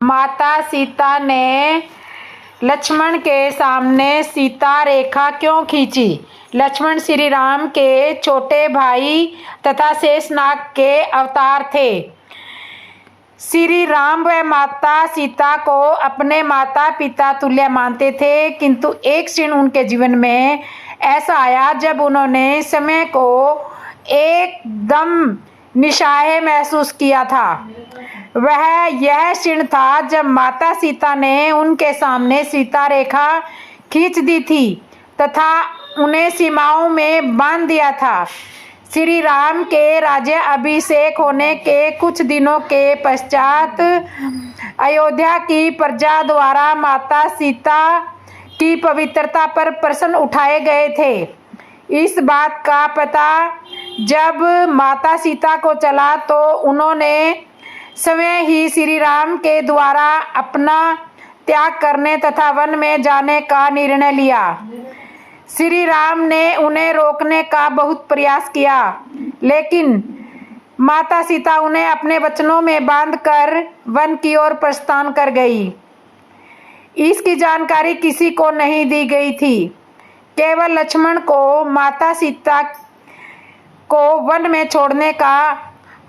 माता सीता ने लक्ष्मण के सामने सीता रेखा क्यों खींची? लक्ष्मण श्री राम के छोटे भाई तथा शेषनाग के अवतार थे। श्री राम व माता सीता को अपने माता पिता तुल्य मानते थे, किंतु एक क्षण उनके जीवन में ऐसा आया जब उन्होंने समय को एकदम निस्सहाय महसूस किया था। वह यह क्षण था जब माता सीता ने उनके सामने सीता रेखा खींच दी थी तथा उन्हें सीमाओं में बांध दिया था। श्री राम के राज्य अभिषेक होने के कुछ दिनों के पश्चात अयोध्या की प्रजा द्वारा माता सीता की पवित्रता पर प्रश्न उठाए गए थे। इस बात का पता जब माता सीता को चला तो उन्होंने स्वयं ही श्री राम के द्वारा अपना त्याग करने तथा वन में जाने का निर्णय लिया। श्री राम ने उन्हें रोकने का बहुत प्रयास किया, लेकिन माता सीता उन्हें अपने वचनों में बांधकर वन की ओर प्रस्थान कर गई। इसकी जानकारी किसी को नहीं दी गई थी। केवल लक्ष्मण को माता सीता को वन में छोड़ने का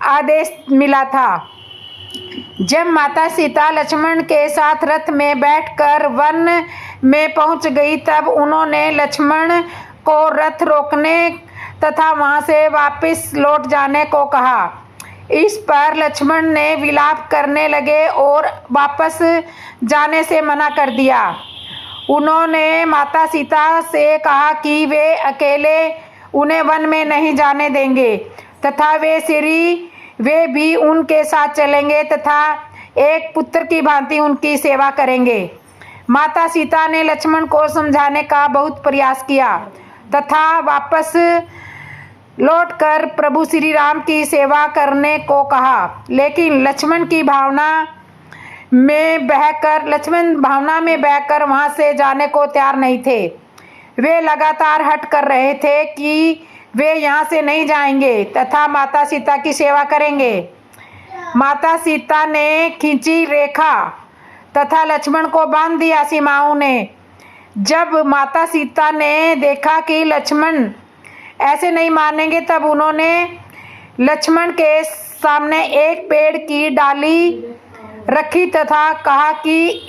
आदेश मिला था। जब माता सीता लक्ष्मण के साथ रथ में बैठकर वन में पहुंच गई, तब उन्होंने लक्ष्मण को रथ रोकने तथा वहां से वापस लौट जाने को कहा। इस पर लक्ष्मण ने विलाप करने लगे और वापस जाने से मना कर दिया। उन्होंने माता सीता से कहा कि वे अकेले उन्हें वन में नहीं जाने देंगे तथा वे भी उनके साथ चलेंगे तथा एक पुत्र की भांति उनकी सेवा करेंगे। माता सीता ने लक्ष्मण को समझाने का बहुत प्रयास किया तथा वापस लौटकर प्रभु श्री राम की सेवा करने को कहा, लेकिन लक्ष्मण भावना में बहकर वहां से जाने को तैयार नहीं थे। वे लगातार हट कर रहे थे कि वे यहाँ से नहीं जाएंगे तथा माता सीता की सेवा करेंगे। माता सीता ने खींची रेखा तथा लक्ष्मण को बांध दिया सीमाओं ने। जब माता सीता ने देखा कि लक्ष्मण ऐसे नहीं मानेंगे, तब उन्होंने लक्ष्मण के सामने एक पेड़ की डाली रखी तथा कहा कि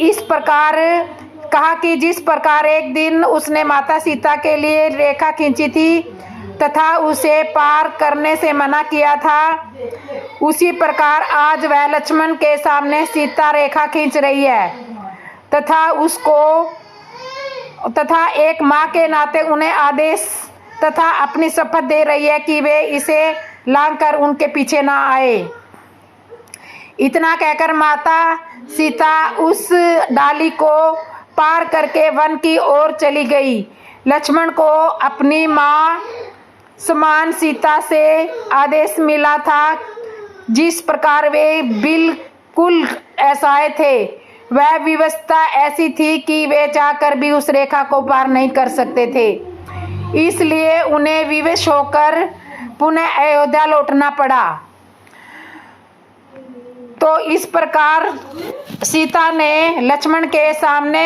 जिस प्रकार एक दिन उसने माता सीता के लिए रेखा खींची थी तथा उसे पार करने से मना किया था, उसी प्रकार आज वह लक्ष्मण के सामने सीता रेखा खींच रही है तथा एक माँ के नाते उन्हें आदेश तथा अपनी शपथ दे रही है कि वे इसे लांघकर उनके पीछे ना आए। इतना कहकर माता सीता उस डाली को पार करके वन की ओर चली गई। लक्ष्मण को अपनी माँ समान सीता से आदेश मिला था। जिस प्रकार वे बिल्कुल असहाय थे, वह व्यवस्था ऐसी थी कि वे चाहकर भी उस रेखा को पार नहीं कर सकते थे। इसलिए उन्हें विवश होकर पुनः अयोध्या लौटना पड़ा। तो इस प्रकार सीता ने लक्ष्मण के सामने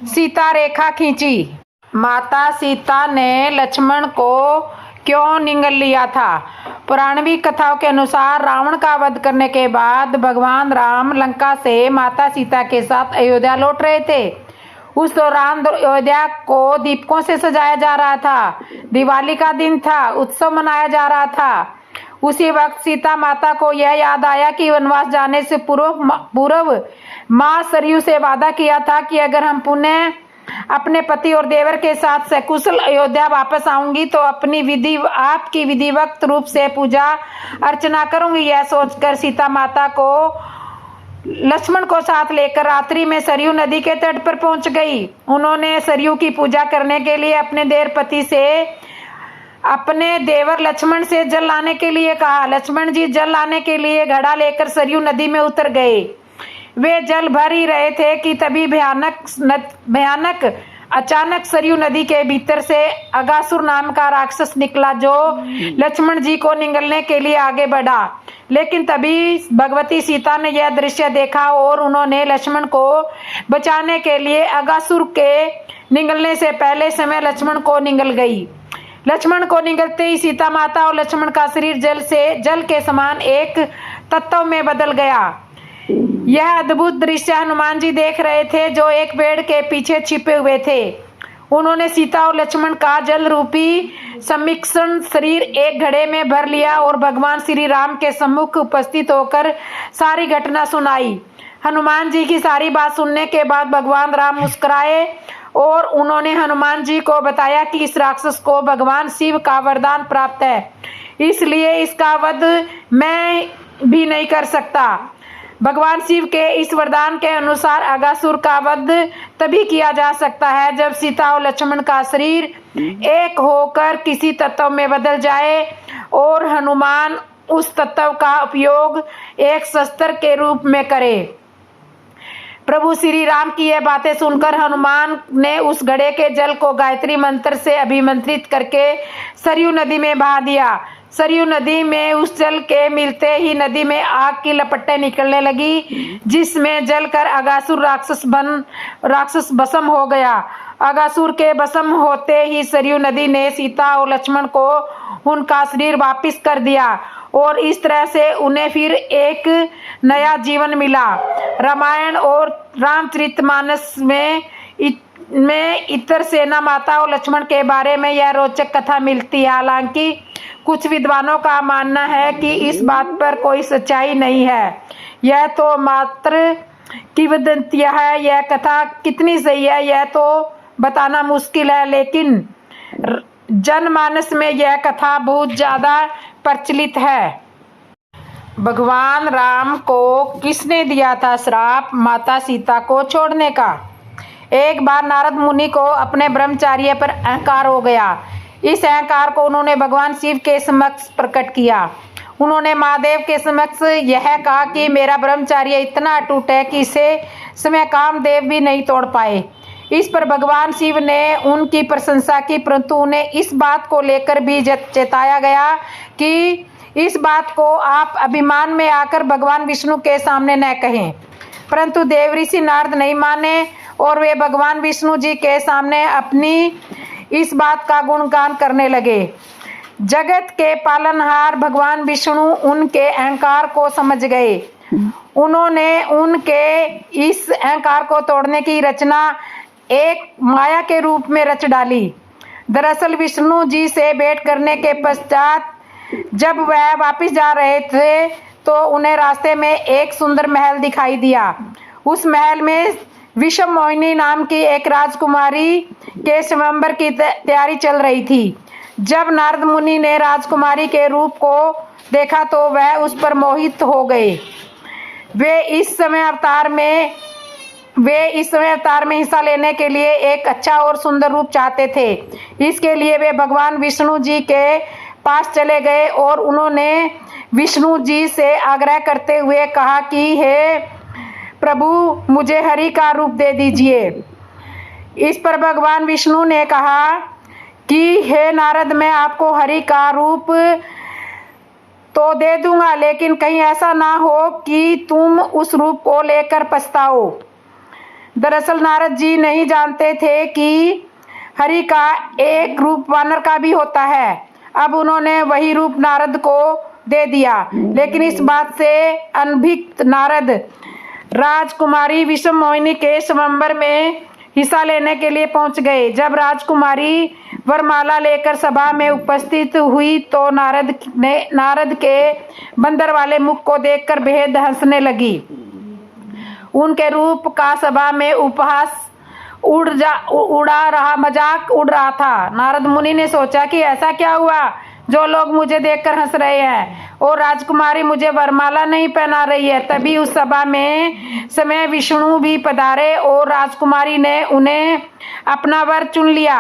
सीता रेखा खींची। माता सीता ने लक्ष्मण को क्यों निगल लिया था? पुराणवी कथाओं के अनुसार रावण का वध करने के बाद भगवान राम लंका से माता सीता के साथ अयोध्या लौट रहे थे। उस दौरान अयोध्या को दीपकों से सजाया जा रहा था। दिवाली का दिन था, उत्सव मनाया जा रहा था। उसी वक्त सीता माता को यह याद आया कि वनवास जाने से पूर्व माँ सरयू से वादा किया था कि अगर हम पुनः अपने पति और देवर के साथ सकुशल अयोध्या वापस आऊंगी तो आपकी विधिवत रूप से पूजा अर्चना करूंगी। यह सोचकर सीता माता को लक्ष्मण को साथ लेकर रात्रि में सरयू नदी के तट पर पहुंच गई। उन्होंने सरयू की पूजा करने के लिए अपने देवर पति से अपने देवर लक्ष्मण से जल लाने के लिए कहा। लक्ष्मण जी जल लाने के लिए घड़ा लेकर सरयू नदी में उतर गए। वे जल भर ही रहे थे कि तभी भयानक अचानक सरयू नदी के भीतर से अगासुर नाम का राक्षस निकला, जो लक्ष्मण जी को निगलने के लिए आगे बढ़ा। लेकिन तभी भगवती सीता ने यह दृश्य देखा और उन्होंने लक्ष्मण को बचाने के लिए अगासुर के निगलने से पहले समय लक्ष्मण को निगल गई। लक्ष्मण को निगलते ही सीता माता और लक्ष्मण का शरीर जल के समान एक तत्व में बदल गया। यह अद्भुत दृश्य हनुमान जी देख रहे थे जो एक पेड़ के पीछे छिपे हुए थे। उन्होंने सीता और लक्ष्मण का जल रूपी समिक्षण शरीर एक घड़े में भर लिया और भगवान श्री राम के सम्मुख उपस्थित होकर सारी घटना सुनाई। हनुमान जी की सारी बात सुनने के बाद भगवान राम मुस्कुराए और उन्होंने हनुमान जी को बताया कि इस राक्षस को भगवान शिव का वरदान प्राप्त है, इसलिए इसका वध मैं भी नहीं कर सकता। भगवान शिव के इस वरदान के अनुसार अगासुर का वध तभी किया जा सकता है जब सीता और लक्ष्मण का शरीर एक होकर किसी तत्व में बदल जाए और हनुमान उस तत्व का उपयोग एक शस्त्र के रूप में करे। प्रभु श्री राम की यह बातें सुनकर हनुमान ने उस घड़े के जल को गायत्री मंत्र से अभिमंत्रित करके सरयू नदी में बहा दिया। सरयू नदी में उस जल के मिलते ही नदी में आग की लपटें निकलने लगी, जिसमें जलकर अगासुर राक्षस भस्म हो गया। अगासुर के भस्म होते ही सरयू नदी ने सीता और लक्ष्मण को उनका शरीर वापस कर दिया और इस तरह से उन्हें फिर एक नया जीवन मिला। रामायण और रामचरितमानस में इतर सेना माता और लक्ष्मण के बारे में यह रोचक कथा मिलती है। हालांकि कुछ विद्वानों का मानना है कि इस बात पर कोई सच्चाई नहीं है, यह तो मात्र किंवदंतियां है। यह कथा कितनी सही है यह तो बताना मुश्किल है, लेकिन जनमानस में यह कथा बहुत ज्यादा प्रचलित है। भगवान राम को किसने दिया था श्राप माता सीता को छोड़ने का? एक बार नारद मुनि को अपने ब्रह्मचार्य पर अहंकार हो गया। इस अहंकार को उन्होंने भगवान शिव के समक्ष प्रकट किया। उन्होंने महादेव के समक्ष यह कहा कि मेरा ब्रह्मचार्य इतना अटूट है कि इसे समय कामदेव भी नहीं तोड़ पाए। इस पर भगवान शिव ने उनकी प्रशंसा की, परंतु उन्हें इस बात को लेकर भी चेताया गया कि इस बात को आप अभिमान में आकर भगवान विष्णु के सामने न कहें। परंतु देवऋषि नारद नहीं माने और वे भगवान विष्णु जी के सामने अपनी इस बात का गुणगान करने लगे। जगत के पालनहार भगवान विष्णु उनके अहंकार को समझ गए। उन्होंने उनके इस अहंकार को तोड़ने की रचना एक माया के रूप में रच डाली। दरअसल विष्णु जी से भेंट करने के पश्चात जब वह वापस जा रहे थे तो उन्हें रास्ते में एक सुंदर महल दिखाई दिया। उस महल में विषम मोहिनी नाम की एक राजकुमारी के स्वयंवर की तैयारी चल रही थी। जब नारद मुनि ने राजकुमारी के रूप को देखा तो वह उस पर मोहित हो गए। वे इस समय अवतार में हिस्सा लेने के लिए एक अच्छा और सुंदर रूप चाहते थे। इसके लिए वे भगवान विष्णु जी के पास चले गए और उन्होंने विष्णु जी से आग्रह करते हुए कहा कि हे प्रभु, मुझे हरि का रूप दे दीजिए। इस पर भगवान विष्णु ने कहा कि हे नारद, मैं आपको हरि का रूप तो दे दूंगा, लेकिन कहीं ऐसा ना हो कि तुम उस रूप को लेकर पछताओ। दरअसल नारद जी नहीं जानते थे कि हरि का एक रूप वानर का भी होता है। अब उन्होंने वही रूप नारद को दे दिया, लेकिन इस बात से अनभिज्ञ नारद राजकुमारी विषम मोहिनी के स्वयंवर में हिस्सा लेने के लिए पहुंच गए। जब राजकुमारी वरमाला लेकर सभा में उपस्थित हुई तो नारद के बंदर वाले मुख को देखकर बेहद हंसने लगी। उनके रूप का सभा में उपहास मजाक उड़ रहा था। नारद मुनि ने सोचा कि ऐसा क्या हुआ जो लोग मुझे देखकर हंस रहे हैं और राजकुमारी मुझे वरमाला नहीं पहना रही है। तभी उस सभा में समय विष्णु भी पधारे और राजकुमारी ने उन्हें अपना वर चुन लिया।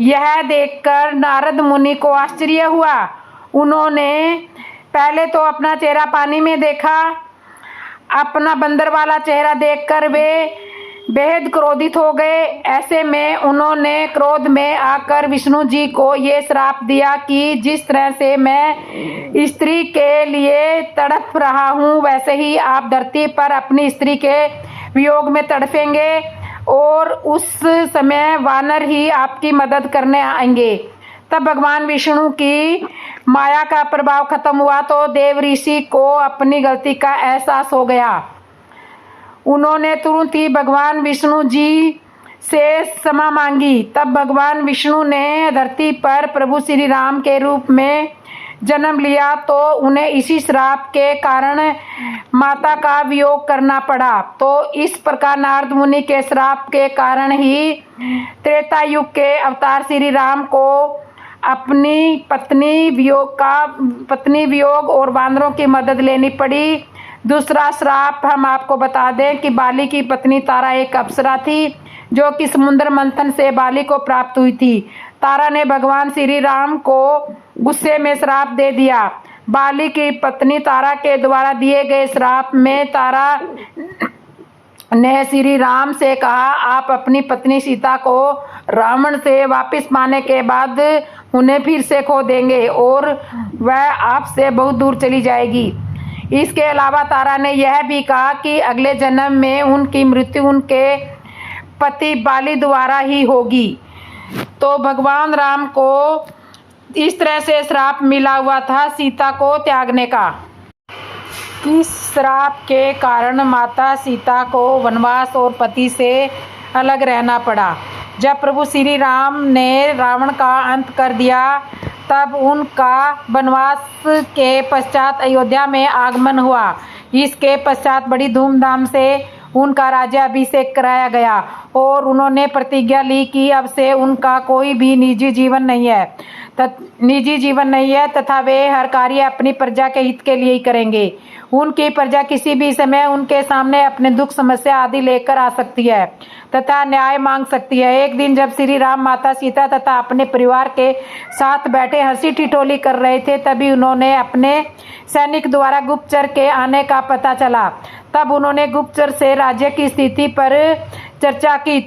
यह देखकर नारद मुनि को आश्चर्य हुआ। उन्होंने पहले तो अपना चेहरा पानी में देखा। अपना बंदर वाला चेहरा देखकर वे बेहद क्रोधित हो गए। ऐसे में उन्होंने क्रोध में आकर विष्णु जी को ये श्राप दिया कि जिस तरह से मैं स्त्री के लिए तड़प रहा हूँ, वैसे ही आप धरती पर अपनी स्त्री के वियोग में तड़पेंगे और उस समय वानर ही आपकी मदद करने आएंगे। तब भगवान विष्णु की माया का प्रभाव खत्म हुआ तो देव ऋषि को अपनी गलती का एहसास हो गया। उन्होंने तुरंत ही भगवान विष्णु जी से क्षमा मांगी। तब भगवान विष्णु ने धरती पर प्रभु श्री राम के रूप में जन्म लिया तो उन्हें इसी श्राप के कारण माता का वियोग करना पड़ा। तो इस प्रकार नारद मुनि के श्राप के कारण ही त्रेता युग के अवतार श्री राम को अपनी पत्नी वियोग और वानरों की मदद लेनी पड़ी। दूसरा श्राप हम आपको बता दें कि बाली की पत्नी तारा एक अप्सरा थी जो कि समुद्र मंथन से बाली को प्राप्त हुई थी। तारा ने भगवान श्री राम को गुस्से में श्राप दे दिया। बाली की पत्नी तारा के द्वारा दिए गए श्राप में तारा ने श्री राम से कहा, आप अपनी पत्नी सीता को रावण से वापस पाने के बाद उन्हें फिर से खो देंगे और वह आपसे बहुत दूर चली जाएगी। इसके अलावा तारा ने यह भी कहा कि अगले जन्म में उनकी मृत्यु उनके पति बाली द्वारा ही होगी। तो भगवान राम को इस तरह से श्राप मिला हुआ था सीता को त्यागने का। इस श्राप के कारण माता सीता को वनवास और पति से अलग रहना पड़ा। जब प्रभु श्री राम ने रावण का अंत कर दिया तब उनका वनवास के पश्चात अयोध्या में आगमन हुआ। इसके पश्चात बड़ी धूमधाम से उनका राज्याभिषेक कराया गया और उन्होंने प्रतिज्ञा ली कि अब से उनका कोई भी निजी जीवन नहीं है तथा वे हर कार्य अपनी प्रजा के हित के लिए ही करेंगे। उनकी प्रजा किसी भी समय उनके सामने अपने दुख समस्या आदि लेकर आ सकती है तथा न्याय मांग सकती है। एक दिन जब श्री राम माता सीता तथा अपने परिवार के साथ बैठे हंसी ठिठोली कर रहे थे तभी उन्होंने अपने सैनिक द्वारा गुप्तचर के आने का पता चला। तब उन्होंने गुप्तचर से राज्य की स्थिति पर चर्चा की।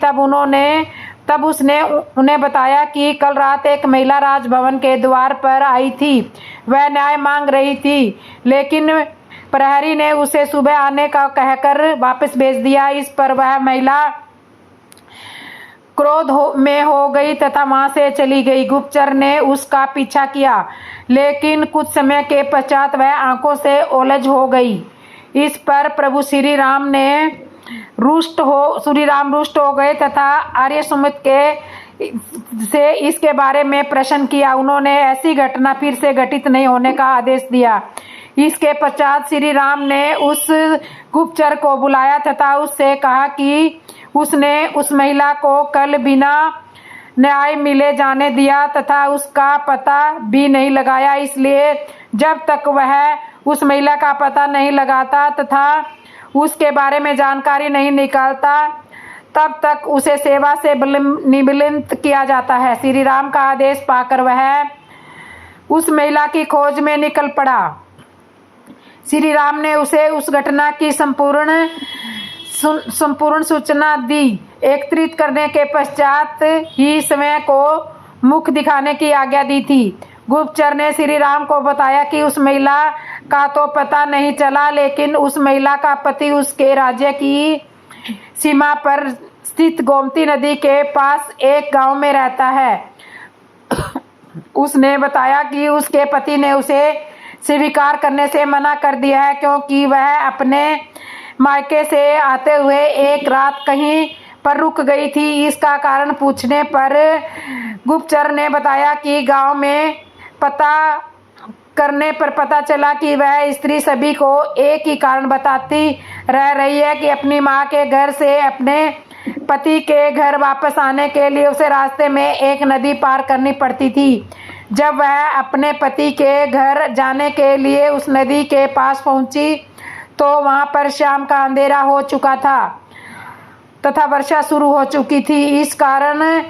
तब उसने उन्हें बताया कि कल रात एक महिला राजभवन के द्वार पर आई थी। वह न्याय मांग रही थी लेकिन प्रहरी ने उसे सुबह आने का कहकर वापस भेज दिया। इस पर वह महिला क्रोध में हो गई तथा वहां से चली गई। गुप्तचर ने उसका पीछा किया लेकिन कुछ समय के पश्चात वह आंखों से ओझल हो गई। इस पर प्रभु श्री राम रुष्ट हो गए तथा आर्य समुद्र से इसके बारे में प्रश्न किया। उन्होंने ऐसी घटना फिर से घटित नहीं होने का आदेश दिया। इसके पश्चात श्री राम ने उस गुप्तचर को बुलाया तथा उससे कहा कि उसने उस महिला को कल बिना न्याय मिले जाने दिया तथा उसका पता भी नहीं लगाया। इसलिए जब तक वह उस महिला का पता नहीं लगाता तथा उसके बारे में जानकारी नहीं निकालता तब तक उसे सेवा से निलंबित किया जाता है। श्री राम का आदेश पाकर वह उस महिला की खोज में निकल पड़ा। श्री राम ने उसे उस घटना की संपूर्ण सूचना दी। एकत्रित करने के पश्चात ही समय को मुख दिखाने की आज्ञा दी थी। गुप्तचर ने श्री राम को बताया कि उस महिला का तो पता नहीं चला लेकिन उस महिला का पति उसके राज्य की सीमा पर स्थित गोमती नदी के पास एक गांव में रहता है। उसने बताया कि उसके पति ने उसे स्वीकार करने से मना कर दिया है क्योंकि वह अपने मायके से आते हुए एक रात कहीं पर रुक गई थी। इसका कारण पूछने पर गुप्तचर ने बताया कि गांव में पता करने पर पता चला कि वह स्त्री सभी को एक ही कारण बताती रह रही है कि अपनी मां के घर से अपने पति के घर वापस आने के लिए उसे रास्ते में एक नदी पार करनी पड़ती थी। जब वह अपने पति के घर जाने के लिए उस नदी के पास पहुंची तो वहां पर शाम का अंधेरा हो चुका था तथा वर्षा शुरू हो चुकी थी। इस कारण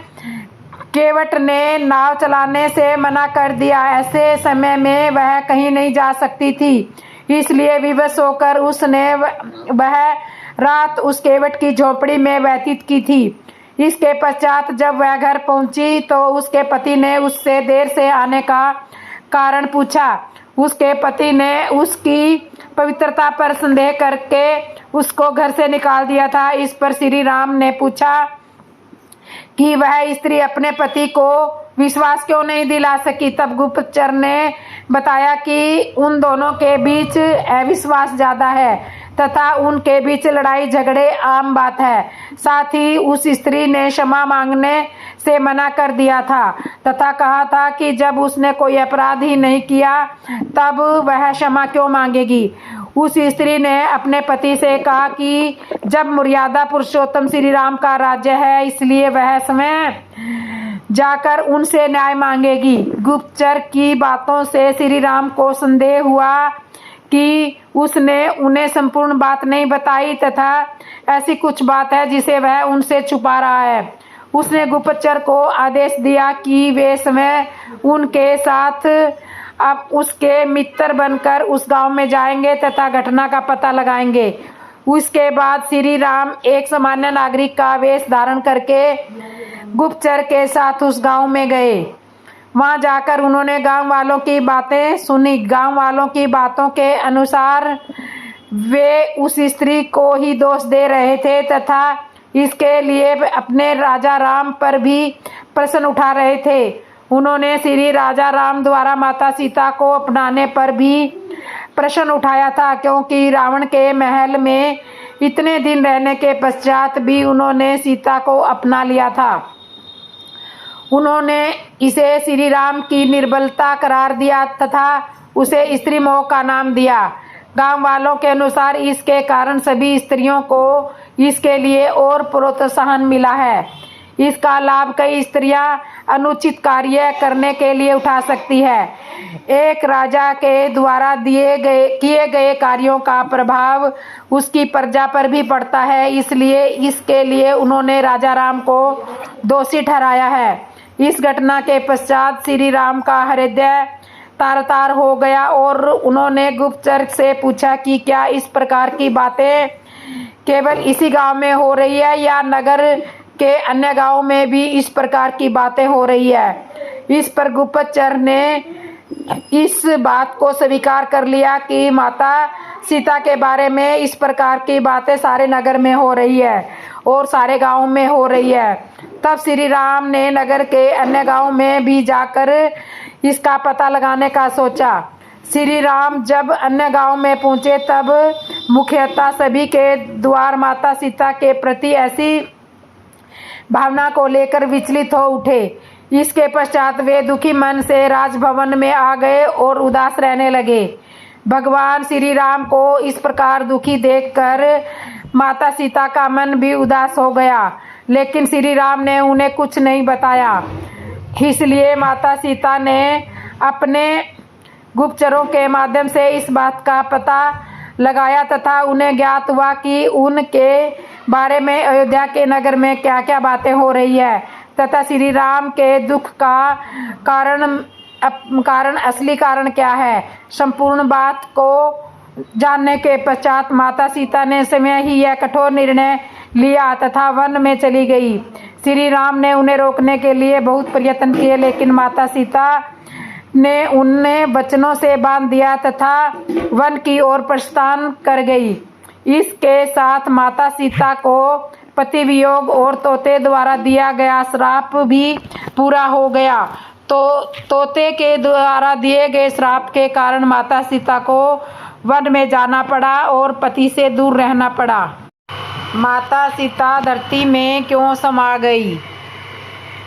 केवट ने नाव चलाने से मना कर दिया। ऐसे समय में वह कहीं नहीं जा सकती थी, इसलिए विवश होकर उसने वह रात उस केवट की झोपड़ी में व्यतीत की थी। इसके पश्चात जब वह घर पहुंची तो उसके पति ने उससे देर से आने का कारण पूछा। उसके पति ने उसकी पवित्रता पर संदेह करके उसको घर से निकाल दिया था। इस पर श्री राम ने पूछा कि वह स्त्री अपने पति को विश्वास क्यों नहीं दिला सकी। तब गुप्तचर ने बताया कि उन दोनों के बीच अविश्वास ज्यादा है तथा उनके बीच लड़ाई झगड़े आम बात है। साथ ही उस स्त्री ने क्षमा मांगने से मना कर दिया था तथा कहा था कि जब उसने कोई अपराध ही नहीं किया तब वह क्षमा क्यों मांगेगी। उस स्त्री ने अपने पति से कहा कि जब मर्यादा पुरुषोत्तम श्री राम का राज्य है इसलिए वह स्वयं जाकर उनसे न्याय मांगेगी। गुप्तचर की बातों से श्री राम को संदेह हुआ कि उसने उन्हें संपूर्ण बात नहीं बताई तथा ऐसी कुछ बात है जिसे वह उनसे छुपा रहा है। उसने गुप्तचर को आदेश दिया कि वे स्वयं उनके साथ अब उसके मित्र बनकर उस गांव में जाएंगे तथा घटना का पता लगाएंगे। उसके बाद श्री राम एक सामान्य नागरिक का वेश धारण करके गुप्तचर के साथ उस गांव में गए। वहां जाकर उन्होंने गांव वालों की बातें सुनी। गांव वालों की बातों के अनुसार वे उस स्त्री को ही दोष दे रहे थे तथा इसके लिए अपने राजा राम पर भी प्रश्न उठा रहे थे। उन्होंने श्री राजा राम द्वारा माता सीता को अपनाने पर भी प्रश्न उठाया था, क्योंकि रावण के महल में इतने दिन रहने के पश्चात भी उन्होंने सीता को अपना लिया था। उन्होंने इसे श्री राम की निर्बलता करार दिया तथा उसे स्त्री मोह का नाम दिया। गांव वालों के अनुसार इसके कारण सभी स्त्रियों को इसके लिए और प्रोत्साहन मिला है। इसका लाभ कई स्त्रियां अनुचित कार्य करने के लिए उठा सकती है। एक राजा के द्वारा किए गए कार्यों का प्रभाव उसकी प्रजा पर भी पड़ता है, इसलिए इसके लिए उन्होंने राजा राम को दोषी ठहराया है। इस घटना के पश्चात श्री राम का हृदय तार-तार हो गया और उन्होंने गुप्तचर से पूछा कि क्या इस प्रकार की बातें केवल इसी गांव में हो रही है या नगर के अन्य गांवों में भी इस प्रकार की बातें हो रही है। इस पर गुप्तचर ने इस बात को स्वीकार कर लिया कि माता सीता के बारे में इस प्रकार की बातें सारे नगर में हो रही है और सारे गांव में हो रही है। तब श्री राम ने नगर के अन्य गांव में भी जाकर इसका पता लगाने का सोचा। श्री राम जब अन्य गांव में पहुंचे तब मुख्यतः सभी के द्वार माता सीता के प्रति ऐसी भावना को लेकर विचलित हो उठे। इसके पश्चात वे दुखी मन से राजभवन में आ गए और उदास रहने लगे। भगवान श्री राम को इस प्रकार दुखी देखकर माता सीता का मन भी उदास हो गया, लेकिन श्री राम ने उन्हें कुछ नहीं बताया। इसलिए माता सीता ने अपने गुप्तचरों के माध्यम से इस बात का पता लगाया तथा उन्हें ज्ञात हुआ कि उनके बारे में अयोध्या के नगर में क्या क्या बातें हो रही है तथा श्री राम के दुख का असली कारण क्या है। संपूर्ण बात को जानने के पश्चात माता सीता ने स्वयं ही यह कठोर निर्णय लिया तथा वन में चली गई। श्री राम ने उन्हें रोकने के लिए बहुत प्रयत्न किए, लेकिन माता सीता ने उन्हें वचनों से बांध दिया तथा वन की ओर प्रस्थान कर गई। इसके साथ माता सीता को पति वियोग और तोते द्वारा दिया गया श्राप भी पूरा हो गया। तो तोते के द्वारा दिए गए श्राप के कारण माता सीता को वन में जाना पड़ा और पति से दूर रहना पड़ा। माता सीता धरती में क्यों समा गई?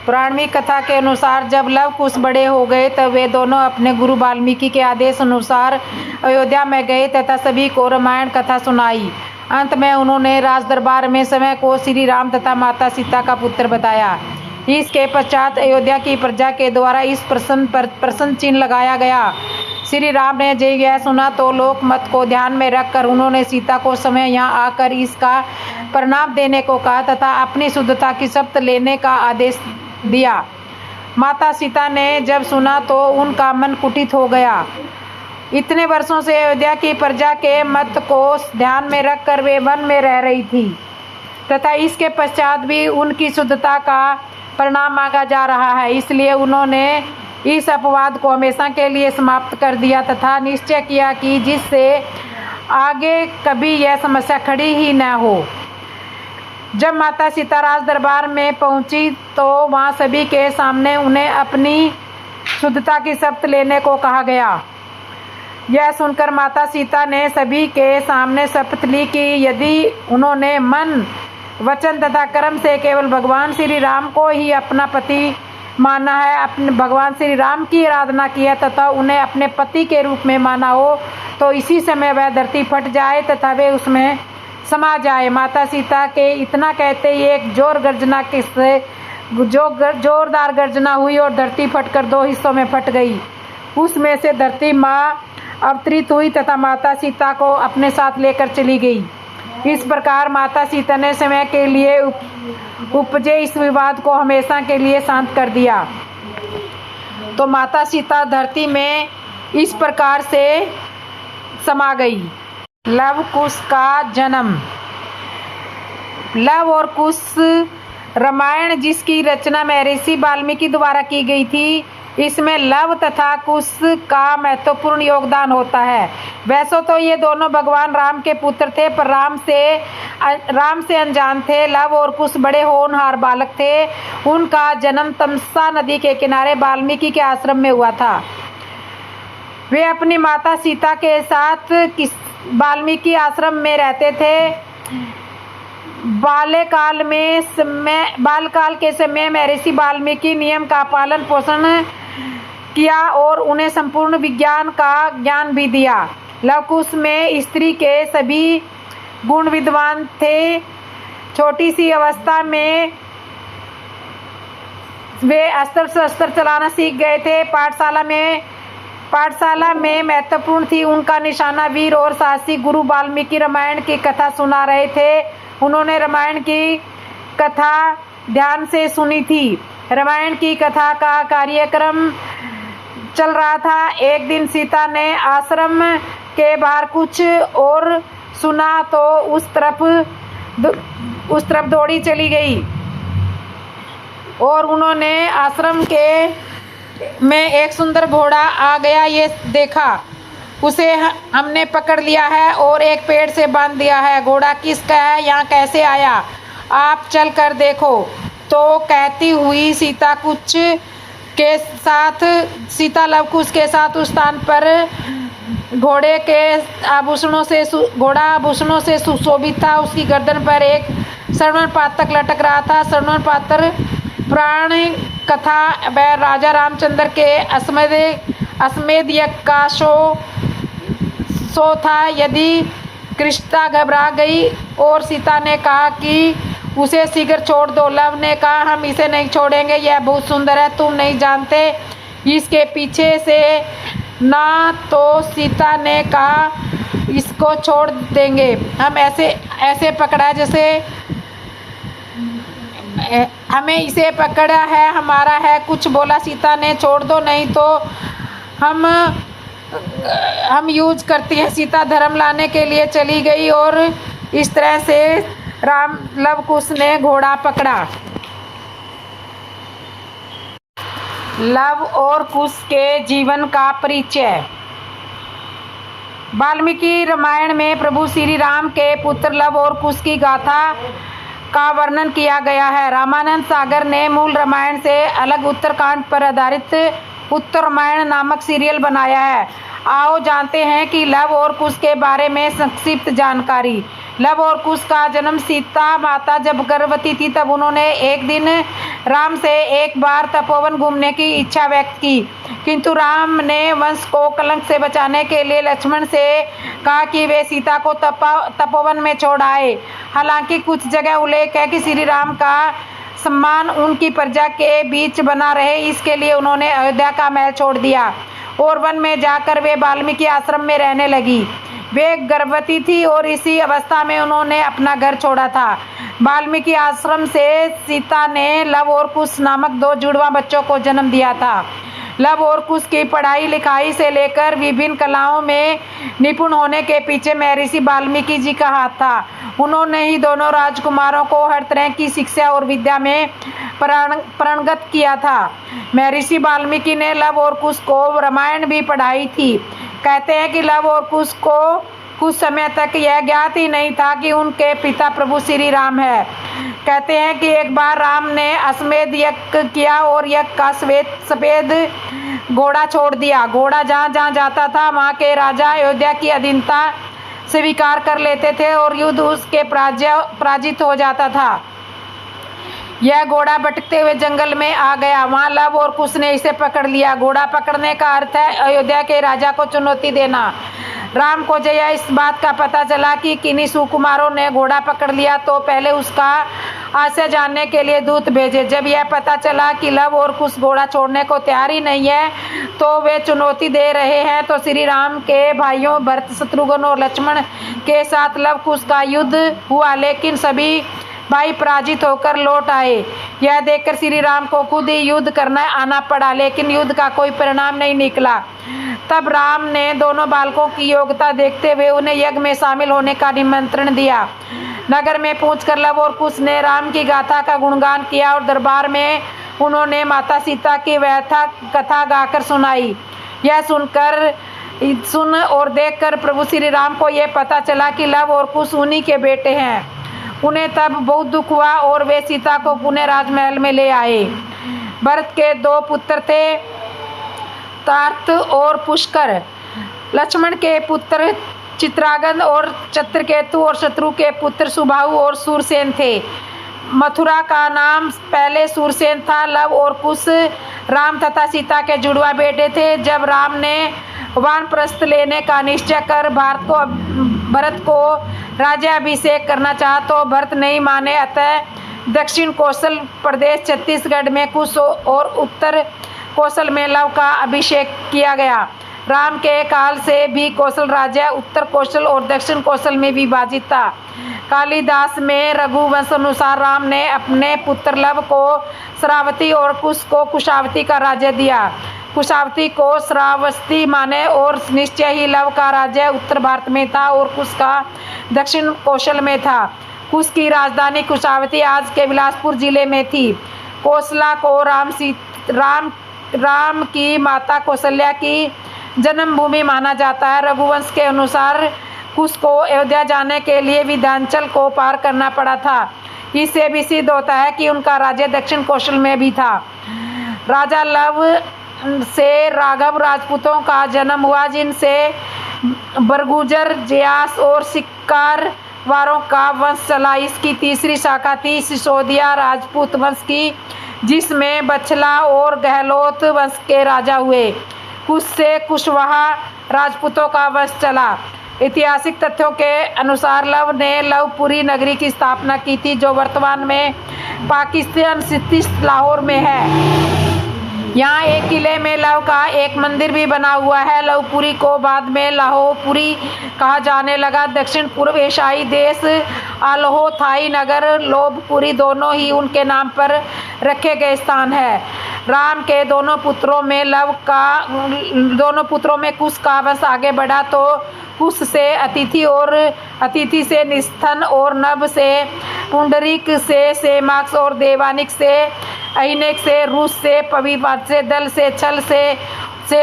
पौराणिक कथा के अनुसार जब लव कुश बड़े हो गए तब वे दोनों अपने गुरु वाल्मीकि के आदेश अनुसार अयोध्या में गए तथा सभी को रामायण कथा सुनाई। अंत में उन्होंने राज दरबार में समय को श्री राम तथा माता सीता का पुत्र बताया। इसके पश्चात अयोध्या की प्रजा के द्वारा इस प्रश्न चिन्ह लगाया गया। श्री राम ने जब यह सुना तो लोक मत को ध्यान में रखकर उन्होंने सीता को समय यहाँ आकर इसका परिणाम देने को कहा तथा अपनी शुद्धता की शपथ लेने का आदेश दिया। माता सीता ने जब सुना तो उनका मन कुटित हो गया। इतने वर्षों से अयोध्या की प्रजा के मत को ध्यान में रखकर वे वन में रह रही थी तथा इसके पश्चात भी उनकी शुद्धता का परिणाम मांगा जा रहा है। इसलिए उन्होंने इस अपवाद को हमेशा के लिए समाप्त कर दिया तथा निश्चय किया कि जिससे आगे कभी यह समस्या खड़ी ही न हो। जब माता सीता राज दरबार में पहुंची तो वहां सभी के सामने उन्हें अपनी शुद्धता की शपथ लेने को कहा गया। यह सुनकर माता सीता ने सभी के सामने शपथ ली कि यदि उन्होंने मन, वचन तथा कर्म से केवल भगवान श्री राम को ही अपना पति माना है, अपने भगवान श्री राम की आराधना की है तथा उन्हें अपने पति के रूप में माना हो, तो इसी समय वह धरती फट जाए तथा वे उसमें समा जाए। माता सीता के इतना कहते ही एक जोरदार गर्जना हुई और धरती फटकर 2 हिस्सों में फट गई। उसमें से धरती माँ अवतरित हुई तथा माता सीता को अपने साथ लेकर चली गई। इस प्रकार माता सीता ने समय के लिए उपजे इस विवाद को हमेशा के लिए शांत कर दिया। तो माता सीता धरती में इस प्रकार से समा गई। लव कुश का जन्म। लव और कुश रामायण जिसकी रचना महर्षि वाल्मीकि द्वारा की गई थी, इसमें लव तथा कुश का महत्वपूर्ण योगदान होता है। वैसे तो ये दोनों भगवान राम के पुत्र थे, पर राम से अनजान थे। लव और कुश बड़े होनहार बालक थे। उनका जन्म तमसा नदी के किनारे वाल्मीकि के आश्रम में हुआ था। वे अपनी माता सीता के साथ वाल्मीकि आश्रम में रहते थे। बालकाल के समय महर्षि वाल्मीकि नियम का पालन पोषण किया और उन्हें संपूर्ण विज्ञान का ज्ञान भी दिया। लवकुश में स्त्री के सभी गुण विद्वान थे। छोटी सी अवस्था में वे अस्त्र शस्त्र चलाना सीख गए थे। पाठशाला में महत्वपूर्ण थी उनका निशाना वीर और साहसी गुरु वाल्मीकि रामायण की कथा सुना रहे थे। उन्होंने रामायण की कथा ध्यान से सुनी थी। रामायण की कथा का कार्यक्रम चल रहा था। एक दिन सीता ने आश्रम के बाहर कुछ और सुना तो उस तरफ दौड़ी चली गई और उन्होंने आश्रम में एक सुंदर घोड़ा आ गया ये देखा। उसे हमने पकड़ लिया है और एक पेड़ से बांध दिया है। घोड़ा किसका है, यहाँ कैसे आया, आप चल कर देखो। तो कहती हुई सीता लवकुश के साथ उस स्थान पर घोड़ा आभूषणों से सुशोभित था। उसकी गर्दन पर एक स्वर्ण पातक लटक रहा था। स्वर्ण पात्र पुराण कथा वह राजा रामचंद्र के अश्वमेध यज्ञ का सो था। यदि कृष्णा घबरा गई और सीता ने कहा कि उसे शीघ्र छोड़ दो। लव ने कहा, हम इसे नहीं छोड़ेंगे, यह बहुत सुंदर है, तुम नहीं जानते इसके पीछे से ना। तो सीता ने कहा, इसको छोड़ देंगे, हम ऐसे पकड़ा है जैसे हमें इसे पकड़ा है, हमारा है। कुछ बोला सीता ने, छोड़ दो नहीं तो हम यूज करती हैं। सीता धर्म लाने के लिए चली गई और इस तरह से लवकुश ने घोड़ा पकड़ा। लव और कुश के जीवन का परिचय। वाल्मीकि रामायण में प्रभु श्री राम के पुत्र लव और कुश की गाथा का वर्णन किया गया है। रामानंद सागर ने मूल रामायण से अलग उत्तरकांड पर आधारित उत्तर रामायण नामक सीरियल बनाया है। आओ जानते हैं कि लव और कुश के बारे में संक्षिप्त जानकारी। लव और कुश का जन्म सीता माता जब गर्भवती थी तब उन्होंने एक दिन राम से एक बार तपोवन घूमने की इच्छा व्यक्त की, किंतु राम ने वंश को कलंक से बचाने के लिए लक्ष्मण से कहा कि वे सीता को तपोवन में छोड़ आए। हालांकि कुछ जगह उल्लेख है कि श्री राम का सम्मान उनकी प्रजा के बीच बना रहे, इसके लिए उन्होंने अयोध्या का महल छोड़ दिया और वन में जाकर वे वाल्मीकि आश्रम में रहने लगी। वे गर्भवती थी और इसी अवस्था में उन्होंने अपना घर छोड़ा था। वाल्मीकि आश्रम से सीता ने लव और कुश नामक 2 जुड़वा बच्चों को जन्म दिया था। लव और कुश की पढ़ाई लिखाई से लेकर विभिन्न कलाओं में निपुण होने के पीछे महर्षि वाल्मीकि जी का हाथ था। उन्होंने ही दोनों राजकुमारों को हर तरह की शिक्षा और विद्या में प्रणगत किया था। महर्षि वाल्मीकि ने लव और कुश को रामायण भी पढ़ाई थी। कहते हैं कि लव और कुश को कुछ समय तक यह ज्ञात ही नहीं था कि उनके पिता प्रभु श्री राम है। कहते हैं कि एक बार राम ने अश्वमेध यज्ञ किया और यज्ञ का सफेद घोड़ा छोड़ दिया। घोड़ा जहाँ जहाँ जाता था वहाँ के राजा अयोध्या की अधीनता स्वीकार कर लेते थे और युद्ध उसके पराजित हो जाता था। यह घोड़ा भटकते हुए जंगल में आ गया। वहाँ लव और कुश ने इसे पकड़ लिया। घोड़ा पकड़ने का अर्थ है अयोध्या के राजा को चुनौती देना। राम को जया इस बात का पता चला कि किन्हीं सुकुमारों ने घोड़ा पकड़ लिया तो पहले उसका आशय जानने के लिए दूत भेजे। जब यह पता चला कि लव और कुश घोड़ा छोड़ने को तैयार ही नहीं है तो वे चुनौती दे रहे हैं, तो श्री राम के भाइयों भरत, शत्रुघ्न और लक्ष्मण के साथ लव कुश का युद्ध हुआ, लेकिन सभी भाई पराजित होकर लौट आए। यह देखकर श्री राम को खुद ही युद्ध करना आना पड़ा, लेकिन युद्ध का कोई परिणाम नहीं निकला। तब राम ने दोनों बालकों की योग्यता देखते हुए उन्हें यज्ञ में शामिल होने का निमंत्रण दिया। नगर में पहुंचकर लव और कुश ने राम की गाथा का गुणगान किया और दरबार में उन्होंने माता सीता की व्यथा कथा गाकर सुनाई। यह सुन और देखकर प्रभु श्री राम को यह पता चला कि लव और कुश उन्हीं के बेटे हैं। उन्हें तब बहुत दुख हुआ और वे सीता को पुनः राजमहल में ले आए। भरत के 2 पुत्र थे, तात और पुष्कर। लक्ष्मण के पुत्र चित्रांगद और चित्रकेतु और शत्रु के पुत्र सुबाहु और सूरसेन थे। मथुरा का नाम पहले सूरसेन था। लव और कुश राम तथा सीता के जुड़वा बेटे थे। जब राम ने वानप्रस्थ लेने का निश्चय कर भरत को राज्याभिषेक करना चाहा तो भरत नहीं माने। अतः दक्षिण कौशल प्रदेश छत्तीसगढ़ में कुश और उत्तर कौशल में लव का अभिषेक किया गया। राम के काल से भी कौशल राज्य उत्तर कौशल और दक्षिण कौशल में विभाजित था। कालिदास में रघुवंश अनुसार राम ने अपने पुत्र लव को श्रावती और कुश को कुशावती का राज्य दिया। कुशावती को श्रावस्ती माने और निश्चय ही लव का राज्य उत्तर भारत में था और कुश का दक्षिण कौशल में था। कुश की राजधानी कुशावती आज के बिलासपुर जिले में थी। कौशला को राम की माता कौशल्या की जन्मभूमि माना जाता है। रघुवंश के अनुसार कुश को अयोध्या जाने के लिए विंध्याचल को पार करना पड़ा था। इससे भी सिद्ध होता है कि उनका राज्य दक्षिण कौशल में भी था। राजा लव से राघव राजपूतों का जन्म हुआ, जिनसे बरगुजर, जयास और सिक्कार वारों का वंश चला। इसकी तीसरी शाखा थी सिसोदिया राजपूत वंश की, जिसमें बछला और गहलोत वंश के राजा हुए। कुश से कुशवाहा राजपूतों का वंश चला। ऐतिहासिक तथ्यों के अनुसार लव ने लवपुरी नगरी की स्थापना की थी, जो वर्तमान में पाकिस्तान स्थित लाहौर में है। यहाँ एक किले में लव का एक मंदिर भी बना हुआ है। लवपुरी को बाद में लाहौपुरी कहा जाने लगा। दक्षिण पूर्व एशियाई देश अल्हो थाई नगर लोभपुरी दोनों ही उनके नाम पर रखे गए स्थान है। राम के दोनों पुत्रों में कुश का वंश आगे बढ़ा तो कुश से अतिथि से निस्थन और नभ से पुंडरीक से सेमाक्स और देवानिक से अहिनेक से रूस से पविवाद से दल से छल से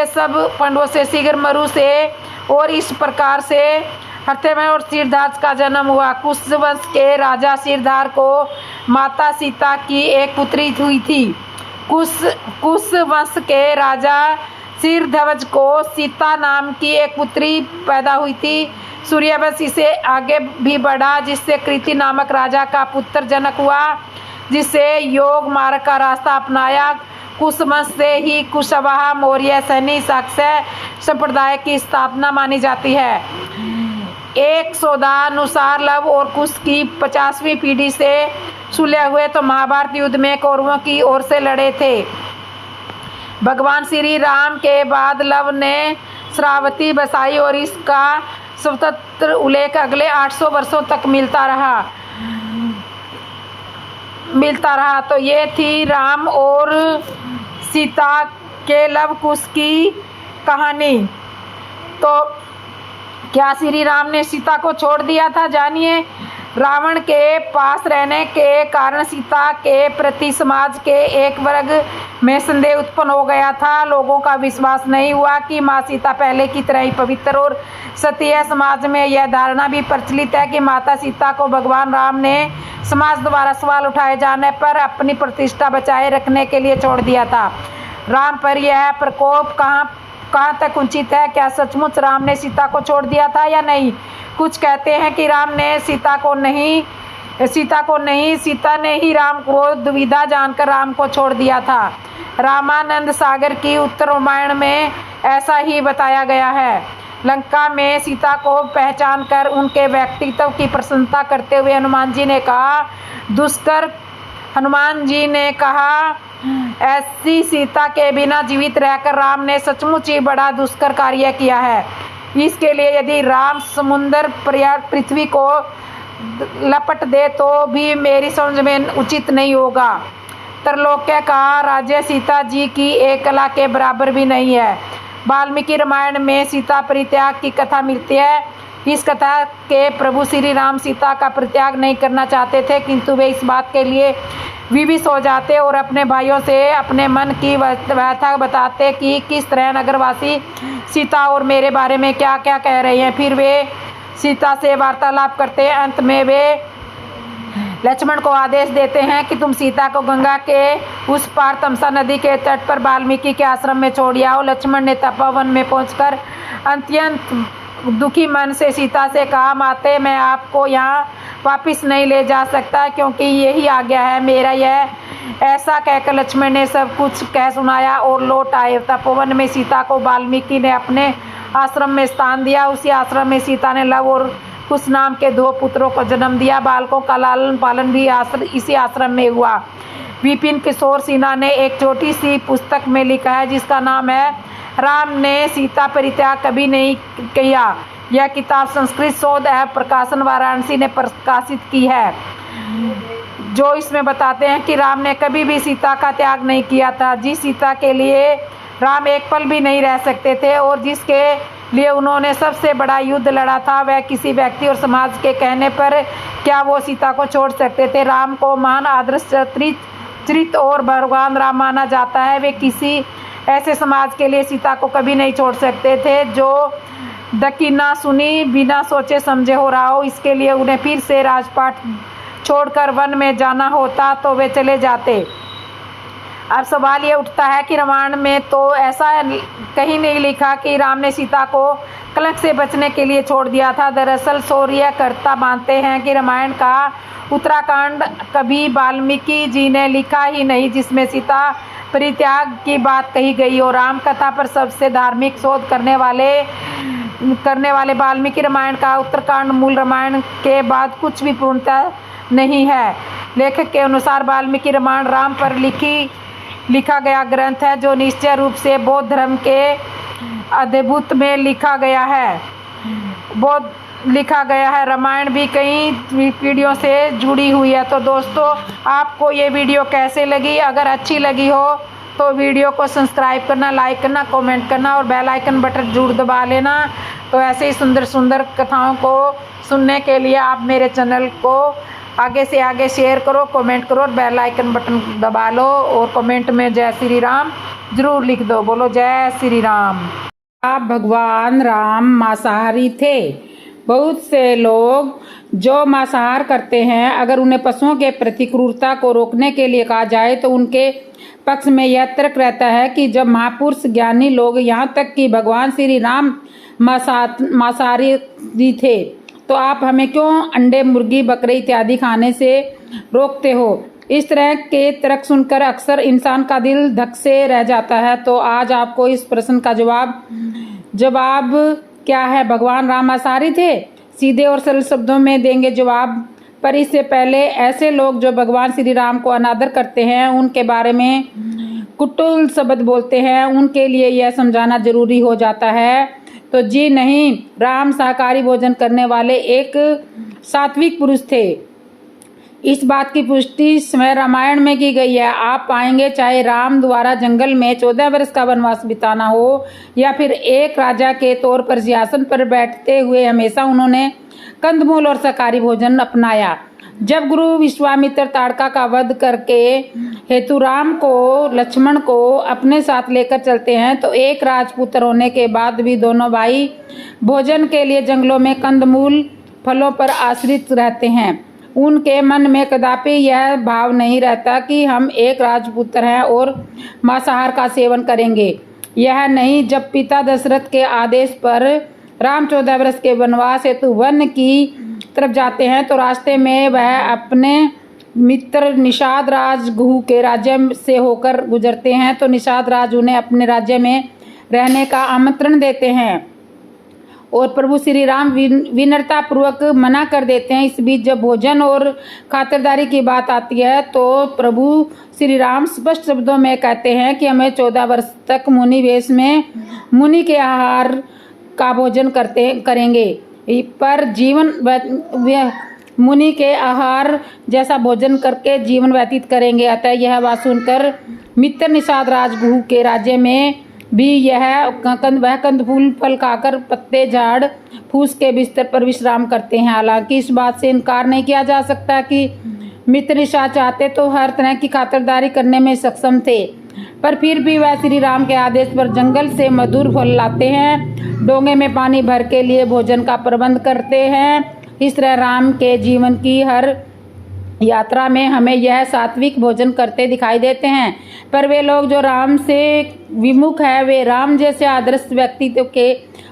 सब पंडवों से शीघ्र मरु से और इस प्रकार से हर्थमय और सिरधार्थ का जन्म हुआ। कुश वंश के राजा सिरधार को माता सीता की एक पुत्री हुई थी। कुश वंश के राजा सिरध्वज को सीता नाम की एक पुत्री पैदा हुई थी। सूर्यवंश इसे आगे भी बढ़ा, जिससे कृति नामक राजा का पुत्र जनक हुआ, जिससे योग मार्ग का रास्ता अपनाया। कुश वंश से ही कुशवाहा मौर्य सैनी शाक्य संप्रदाय की स्थापना मानी जाती है। एक सौदानुसार लव और कुश की 50वीं पीढ़ी से सुलह हुए तो महाभारत युद्ध में कौरवों की ओर से लड़े थे। भगवान श्री राम के बाद लव ने श्रावती बसाई और इसका स्वतंत्र उल्लेख अगले 800 वर्षों तक मिलता रहा। तो ये थी राम और सीता के लव कुश की कहानी। तो क्या श्री राम ने सीता को छोड़ दिया था? जानिए। रावण के पास रहने के कारण सीता के प्रति समाज के एक वर्ग में संदेह उत्पन्न हो गया था। लोगों का विश्वास नहीं हुआ कि माँ सीता पहले की तरह ही पवित्र और सती है। समाज में यह धारणा भी प्रचलित है कि माता सीता को भगवान राम ने समाज द्वारा सवाल उठाए जाने पर अपनी प्रतिष्ठा बचाए रखने के लिए छोड़ दिया था। राम पर यह प्रकोप कहाँ तक उचित है? क्या सचमुच राम ने सीता को छोड़ दिया था या नहीं? कुछ कहते हैं कि राम ने सीता को नहीं, सीता ने ही राम को दुविधा जानकर राम को छोड़ दिया था। रामानंद सागर की उत्तर रामायण में ऐसा ही बताया गया है। लंका में सीता को पहचान कर उनके व्यक्तित्व की प्रशंसा करते हुए हनुमान जी ने कहा ऐसी सीता के बिना जीवित रहकर राम ने सचमुच ही बड़ा दुष्कर कार्य किया है। इसके लिए यदि राम समुद्र पृथ्वी को लपट दे तो भी मेरी समझ में उचित नहीं होगा। त्रैलोक्य का राज्य सीता जी की एक कला के बराबर भी नहीं है। वाल्मीकि रामायण में सीता परित्याग की कथा मिलती है। इस कथा के प्रभु श्री राम सीता का परित्याग नहीं करना चाहते थे, किंतु वे इस बात के लिए विवश हो जाते और अपने भाइयों से अपने मन की व्यथा बताते कि किस तरह नगरवासी सीता और मेरे बारे में क्या क्या कह रहे हैं। फिर वे सीता से वार्तालाप करते हैं। अंत में वे लक्ष्मण को आदेश देते हैं कि तुम सीता को गंगा के उस पार तमसा नदी के तट पर वाल्मीकि के आश्रम में छोड़ आओ। लक्ष्मण ने तपोवन में पहुंचकर अत्यंत दुखी मन से सीता से कहा, माते मैं आपको यहाँ वापस नहीं ले जा सकता क्योंकि यही आज्ञा है मेरा। यह ऐसा कहकर लक्ष्मण ने सब कुछ कह सुनाया और लौट आए। तपोवन में सीता को वाल्मीकि ने अपने आश्रम में स्थान दिया। उसी आश्रम में सीता ने लव और कुश नाम के 2 पुत्रों को जन्म दिया। बालकों का लालन पालन भी इसी आश्रम में हुआ। विपिन किशोर सिन्हा ने एक छोटी सी पुस्तक में लिखा है जिसका नाम है राम ने सीता परित्याग कभी नहीं किया। यह किताब संस्कृत शोध एवं प्रकाशन वाराणसी ने प्रकाशित की है, जो इसमें बताते हैं कि राम ने कभी भी सीता का त्याग नहीं किया था। जिस सीता के लिए राम एक पल भी नहीं रह सकते थे और जिसके लिए उन्होंने सबसे बड़ा युद्ध लड़ा था, वह किसी व्यक्ति और समाज के कहने पर क्या वो सीता को छोड़ सकते थे? राम को महान आदर्श चरित और भगवान राम माना जाता है। वे किसी ऐसे समाज के लिए सीता को कभी नहीं छोड़ सकते थे जो दकीना सुनी बिना सोचे समझे हो रहा हो। इसके लिए उन्हें फिर से राजपाट छोड़कर वन में जाना होता तो वे चले जाते। अब सवाल ये उठता है कि रामायण में तो ऐसा कहीं नहीं लिखा कि राम ने सीता को कलंक से बचने के लिए छोड़ दिया था। दरअसल शौर्यकर्ता मानते हैं कि रामायण का उत्तराखंड कभी वाल्मीकि जी ने लिखा ही नहीं जिसमें सीता परित्याग की बात कही गई हो। राम कथा पर सबसे धार्मिक शोध करने वाले वाल्मीकि रामायण का उत्तराखंड मूल रामायण के बाद कुछ भी पूर्णतः नहीं है। लेखक के अनुसार वाल्मीकि रामायण राम पर लिखा गया ग्रंथ है जो निश्चय रूप से बौद्ध धर्म के अद्भुत में लिखा गया है। रामायण भी कई पीढ़ियों से जुड़ी हुई है। तो दोस्तों, आपको ये वीडियो कैसे लगी? अगर अच्छी लगी हो तो वीडियो को सब्सक्राइब करना, लाइक करना, कमेंट करना और बेल आइकन बटन जरूर दबा लेना। तो ऐसे ही सुंदर सुंदर कथाओं को सुनने के लिए आप मेरे चैनल को आगे से आगे शेयर करो, कमेंट करो और बेल आइकन बटन दबा लो और कमेंट में जय श्री राम जरूर लिख दो। बोलो जय श्री राम। आप भगवान राम मांसाहारी थे। बहुत से लोग जो मांसाहार करते हैं, अगर उन्हें पशुओं के प्रति क्रूरता को रोकने के लिए कहा जाए तो उनके पक्ष में यह तर्क रहता है कि जब महापुरुष ज्ञानी लोग, यहाँ तक कि भगवान श्री राम मांसाहारी थे, तो आप हमें क्यों अंडे, मुर्गी, बकरे इत्यादि खाने से रोकते हो? इस तरह के तर्क सुनकर अक्सर इंसान का दिल धक से रह जाता है। तो आज आपको इस प्रश्न का जवाब क्या है? भगवान राम मांसाहारी थे? सीधे और सरल शब्दों में देंगे जवाब। पर इससे पहले ऐसे लोग जो भगवान श्री राम को अनादर करते हैं, उनके बारे में कुटिल शब्द बोलते हैं, उनके लिए यह समझाना जरूरी हो जाता है। तो जी नहीं, राम शाकाहारी भोजन करने वाले एक सात्विक पुरुष थे। इस बात की पुष्टि स्वयं रामायण में की गई है। आप पाएंगे चाहे राम द्वारा जंगल में 14 वर्ष का वनवास बिताना हो या फिर एक राजा के तौर पर सिंहासन पर बैठते हुए हमेशा उन्होंने कंदमूल और शाकाहारी भोजन अपनाया। जब गुरु विश्वामित्र ताड़का का वध करके हेतु राम को लक्ष्मण को अपने साथ लेकर चलते हैं तो एक राजपुत्र होने के बाद भी दोनों भाई भोजन के लिए जंगलों में कंदमूल फलों पर आश्रित रहते हैं। उनके मन में कदापि यह भाव नहीं रहता कि हम एक राजपुत्र हैं और मांसाहार का सेवन करेंगे। यह नहीं, जब पिता दशरथ के आदेश पर राम 14 वर्ष के वनवास हेतु वन की तरफ जाते हैं तो रास्ते में वह अपने मित्र निषाद राज गुह के राज्य से होकर गुजरते हैं तो निषाद राज उन्हें अपने राज्य में रहने का आमंत्रण देते हैं और प्रभु श्री राम विनम्रता पूर्वक मना कर देते हैं। इस बीच जब भोजन और खातिरदारी की बात आती है तो प्रभु श्री राम स्पष्ट शब्दों में कहते हैं कि हमें 14 वर्ष तक मुनि वेश में मुनि के आहार का भोजन करेंगे, पर जीवन मुनि के आहार जैसा भोजन करके जीवन व्यतीत करेंगे। अतः यह बात सुनकर मित्र निषाद राजगुह के राज्य में भी वह कंदफूल फल खाकर पत्ते झाड़ फूस के बिस्तर पर विश्राम करते हैं। हालांकि इस बात से इनकार नहीं किया जा सकता कि मित्र निषाद चाहते तो हर तरह की खातिरदारी करने में सक्षम थे, पर फिर भी वह श्री राम के आदेश पर जंगल से मधुर फल लाते हैं, डोंगे में पानी भर के लिए भोजन का प्रबंध करते हैं। इस तरह राम के जीवन की हर यात्रा में हमें यह सात्विक भोजन करते दिखाई देते हैं। पर वे लोग जो राम से विमुख है वे राम जैसे आदर्श व्यक्तित्व के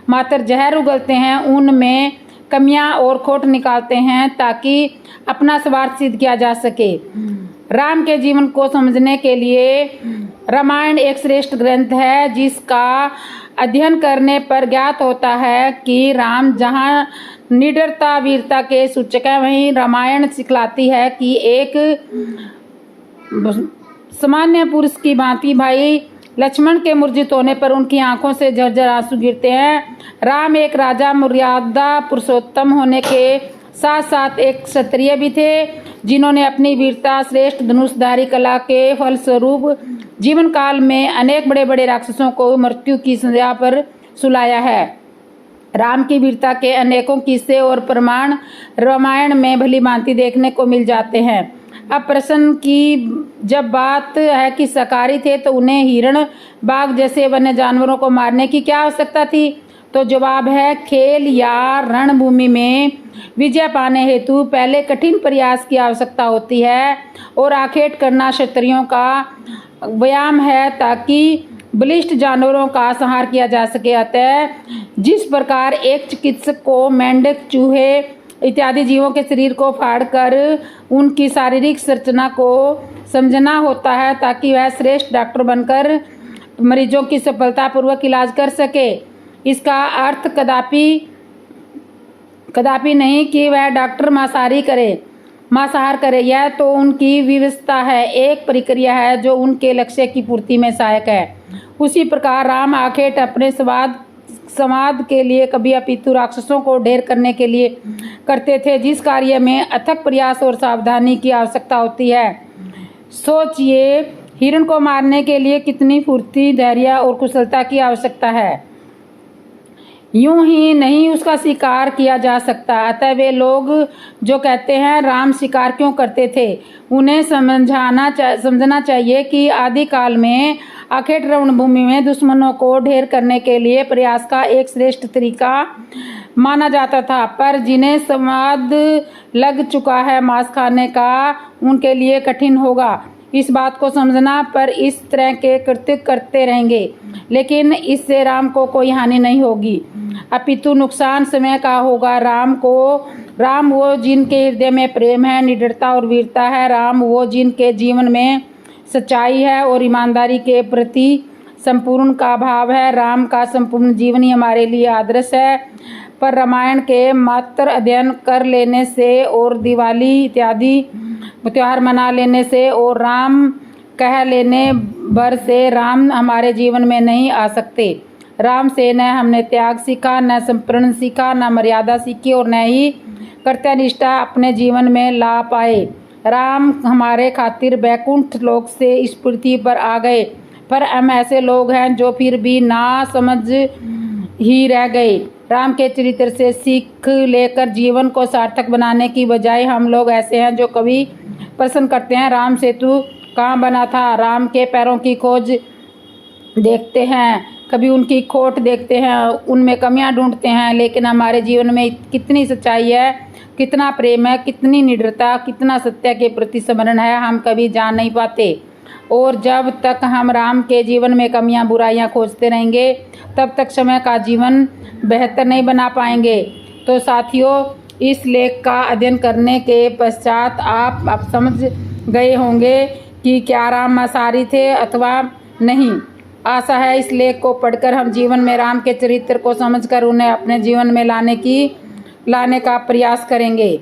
मात्र जहर उगलते हैं, उनमें कमियां और खोट निकालते हैं ताकि अपना स्वार्थ सिद्ध किया जा सके। राम के जीवन को समझने के लिए रामायण एक श्रेष्ठ ग्रंथ है, जिसका अध्ययन करने पर ज्ञात होता है कि राम जहाँ निडरता वीरता के सूचक है, वहीं रामायण सिखलाती है कि एक सामान्य पुरुष की भांति भाई लक्ष्मण के मूर्छित होने पर उनकी आंखों से झरझर आंसू गिरते हैं। राम एक राजा मर्यादा पुरुषोत्तम होने के साथ साथ एक क्षत्रिय भी थे, जिन्होंने अपनी वीरता श्रेष्ठ धनुषधारी कला के फलस्वरूप जीवन काल में अनेक बड़े बड़े राक्षसों को मृत्यु की सजा पर सुलाया है। राम की वीरता के अनेकों किस्से और प्रमाण रामायण में भली भांति देखने को मिल जाते हैं। अब प्रश्न की जब बात है कि शाकाहारी थे तो उन्हें हिरण बाघ जैसे वन्य जानवरों को मारने की क्या आवश्यकता थी, तो जवाब है खेल या रणभूमि में विजय पाने हेतु पहले कठिन प्रयास की आवश्यकता होती है और आखेट करना क्षत्रियों का व्यायाम है ताकि बलिष्ठ जानवरों का संहार किया जा सके। अतः जिस प्रकार एक चिकित्सक को मेंढक चूहे इत्यादि जीवों के शरीर को फाड़कर उनकी शारीरिक संरचना को समझना होता है ताकि वह श्रेष्ठ डॉक्टर बनकर मरीजों की सफलतापूर्वक इलाज कर सके, इसका अर्थ कदापि नहीं कि वह डॉक्टर मांसाहार करे। यह तो उनकी व्यवस्था है, एक प्रक्रिया है जो उनके लक्ष्य की पूर्ति में सहायक है। उसी प्रकार राम आखेट अपने समाद के लिए कभी अपितु राक्षसों को ढेर करने के लिए करते थे, जिस कार्य में अथक प्रयास और सावधानी की आवश्यकता होती है। सोचिए, हिरण को मारने के लिए कितनी फुर्ती, धैर्य और कुशलता की आवश्यकता है। यूं ही नहीं उसका शिकार किया जा सकता। अतः वे लोग जो कहते हैं राम शिकार क्यों करते थे, उन्हें समझना चाहिए कि आदि काल में आखेट रणभूमि में दुश्मनों को ढेर करने के लिए प्रयास का एक श्रेष्ठ तरीका माना जाता था, पर जिन्हें स्वाद लग चुका है मांस खाने का, उनके लिए कठिन होगा इस बात को समझना, पर इस तरह के कृत्य करते रहेंगे, लेकिन इससे राम को कोई हानि नहीं होगी, अपितु नुकसान समय का होगा। राम वो जिनके हृदय में प्रेम है, निडरता और वीरता है। राम वो जिनके जीवन में सच्चाई है और ईमानदारी के प्रति संपूर्ण का भाव है। राम का संपूर्ण जीवन ही हमारे लिए आदर्श है। पर रामायण के मात्र अध्ययन कर लेने से और दिवाली इत्यादि त्योहार मना लेने से और राम कह लेने भर से राम हमारे जीवन में नहीं आ सकते। राम से न हमने त्याग सीखा, न समर्पण सीखा, न मर्यादा सीखी और न ही कर्तव्यनिष्ठा अपने जीवन में ला पाए। राम हमारे खातिर बैकुंठ लोक से इस पृथ्वी पर आ गए, पर हम ऐसे लोग हैं जो फिर भी ना समझ ही रह गए। राम के चरित्र से सीख लेकर जीवन को सार्थक बनाने की बजाय हम लोग ऐसे हैं जो कभी प्रश्न करते हैं, राम सेतु कहाँ बना था। राम के पैरों की खोज देखते हैं, कभी उनकी खोट देखते हैं, उनमें कमियां ढूंढते हैं, लेकिन हमारे जीवन में कितनी सच्चाई है, कितना प्रेम है, कितनी निडरता, कितना सत्य के प्रति स्मरण है, हम कभी जान नहीं पाते। और जब तक हम राम के जीवन में कमियां बुराइयां खोजते रहेंगे, तब तक समय का जीवन बेहतर नहीं बना पाएंगे। तो साथियों, इस लेख का अध्ययन करने के पश्चात आप समझ गए होंगे कि क्या राम मांसाहारी थे अथवा नहीं। आशा है इस लेख को पढ़कर हम जीवन में राम के चरित्र को समझकर उन्हें अपने जीवन में लाने का प्रयास करेंगे।